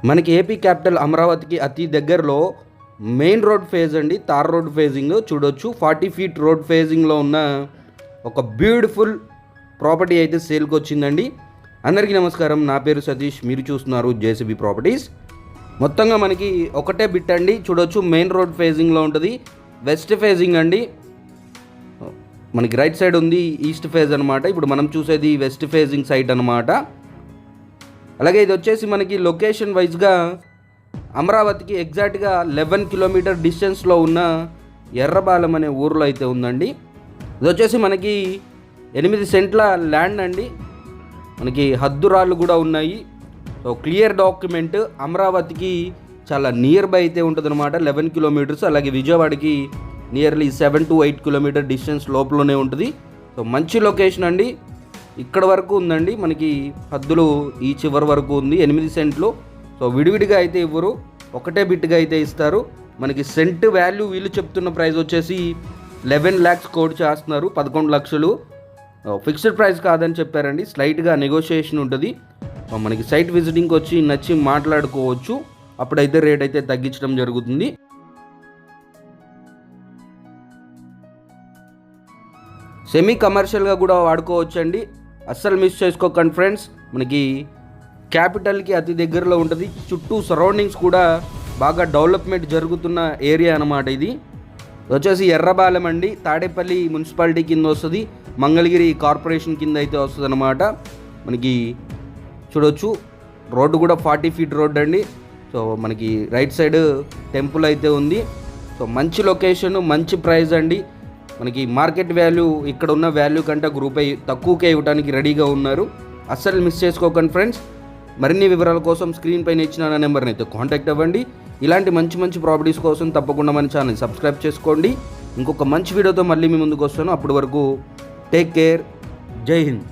మనకి AP capital అమరావతికి అతి దగ్గరలో మెయిన్ రోడ్ ఫేజ్ అండి, తార్ రోడ్ ఫేజింగ్ చూడొచ్చు. 40 ఫీట్ రోడ్ ఫేజింగ్లో ఉన్న ఒక బ్యూటిఫుల్ ప్రాపర్టీ అయితే సేల్కి వచ్చిందండి. అందరికీ నమస్కారం, నా పేరు సతీష్, మీరు చూస్తున్నారు జేసీబీ ప్రాపర్టీస్. మొత్తంగా మనకి ఒకటే బిట్ అండి, చూడొచ్చు. మెయిన్ రోడ్ ఫేజింగ్లో ఉంటుంది, వెస్ట్ ఫేజింగ్ అండి. మనకి రైట్ సైడ్ ఉంది ఈస్ట్ ఫేజ్ అనమాట. ఇప్పుడు మనం చూసేది వెస్ట్ ఫేజింగ్ సైట్ అనమాట. అలాగే ఇది వచ్చేసి మనకి లొకేషన్ వైజ్గా అమరావతికి ఎగ్జాక్ట్గా 11 కిలోమీటర్ డిస్టెన్స్లో ఉన్న ఎర్రబాలెం అనే ఊరిలో అయితే ఉందండి. ఇది వచ్చేసి మనకి 8 సెంట్ల ల్యాండ్ అండి. మనకి హద్దురాళ్ళు కూడా ఉన్నాయి. So clear document. అమరావతికి చాలా నియర్ బై అయితే ఉంటుంది అనమాట, 11 కిలోమీటర్స్. అలాగే విజయవాడకి నియర్లీ 7 to 8 కిలోమీటర్ డిస్టెన్స్ లోపలనే ఉంటుంది. సో మంచి లొకేషన్ అండి. ఇక్కడ వరకు ఉందండి, మనకి హద్దులు ఈ చివరి వరకు ఉంది. 8 సెంట్లు. సో విడివిడిగా అయితే ఇవ్వరు, ఒకటే బిట్గా అయితే ఇస్తారు. మనకి సెంట్ వాల్యూ వీళ్ళు చెప్తున్న ప్రైస్ వచ్చేసి 11 lakhs కోడ్ చేస్తున్నారు, 11 లక్షలు. ఫిక్స్డ్ ప్రైస్ కాదని చెప్పారండి, స్లైట్గా నెగోషియేషన్ ఉంటుంది. సో మనకి సైట్ విజిటింగ్కి వచ్చి నచ్చి మాట్లాడుకోవచ్చు, అప్పుడైతే రేట్ అయితే తగ్గించడం జరుగుతుంది. సెమీ కమర్షియల్గా కూడా వాడుకోవచ్చు అండి, అస్సలు మిస్ చేసుకోకండి ఫ్రెండ్స్. మనకి క్యాపిటల్కి అతి దగ్గరలో ఉంటుంది, చుట్టూ సరౌండింగ్స్ కూడా బాగా డెవలప్మెంట్ జరుగుతున్న ఏరియా అన్నమాట. ఇది వచ్చేసి ఎర్రబాలెం అండి, తాడేపల్లి మున్సిపాలిటీ కింద వస్తుంది, మంగళగిరి కార్పొరేషన్ కింద అయితే వస్తుంది అనమాట. మనకి చూడొచ్చు రోడ్డు కూడా 40 ఫీట్ రోడ్ అండి. సో మనకి రైట్ సైడ్ టెంపుల్ అయితే ఉంది. సో మంచి లొకేషన్, మంచి ప్రైస్ అండి. మనకి మార్కెట్ వాల్యూ ఇక్కడ ఉన్న వాల్యూ కంటే రూపాయి తక్కువకే ఇవ్వడానికి రెడీగా ఉన్నారు, అస్సలు మిస్ చేసుకోకండి ఫ్రెండ్స్. మరిన్ని వివరాల కోసం స్క్రీన్ పైన ఇచ్చిన నెంబర్ని అయితే కాంటాక్ట్ అవ్వండి. ఇలాంటి మంచి మంచి ప్రాపర్టీస్ కోసం తప్పకుండా మన ఛానల్ సబ్స్క్రైబ్ చేసుకోండి. ఇంకొక మంచి వీడియోతో మళ్ళీ మీ ముందుకు వస్తాను. అప్పటి వరకు టేక్ కేర్, జై హింద్.